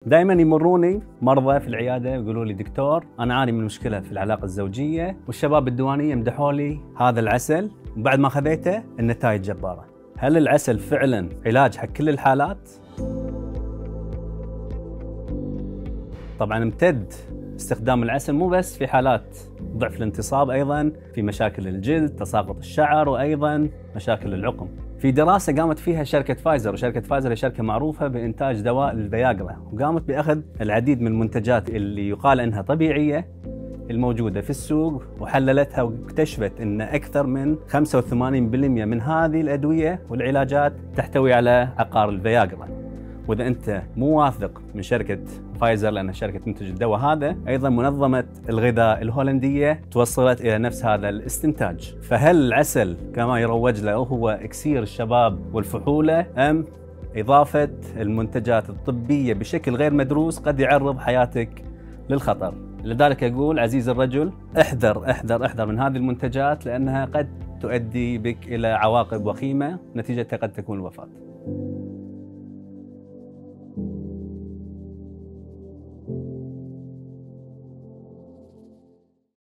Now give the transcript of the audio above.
دائما يمروني مرضى في العياده يقولوا لي دكتور انا اعاني من مشكله في العلاقه الزوجيه، والشباب الديوانيه يمدحوا لي هذا العسل وبعد ما خذيته النتائج جباره. هل العسل فعلا علاج حق كل الحالات؟ طبعا امتد استخدام العسل مو بس في حالات ضعف الانتصاب، ايضا في مشاكل الجلد، تساقط الشعر، وايضا مشاكل العقم. في دراسه قامت فيها شركه فايزر، وشركه فايزر هي شركه معروفه بانتاج دواء الفياجرا، وقامت باخذ العديد من المنتجات اللي يقال انها طبيعيه الموجوده في السوق وحللتها واكتشفت ان اكثر من 85% من هذه الادويه والعلاجات تحتوي على عقار الفياجرا. واذا انت مو واثق من شركه فايزر لانها شركه منتج الدواء هذا، ايضا منظمه الغذاء الهولنديه توصلت الى نفس هذا الاستنتاج. فهل العسل كما يروج له هو اكسير الشباب والفحوله، ام اضافه المنتجات الطبيه بشكل غير مدروس قد يعرض حياتك للخطر؟ لذلك اقول عزيزي الرجل، احذر من هذه المنتجات لانها قد تؤدي بك الى عواقب وخيمه، نتيجتها قد تكون الوفاه.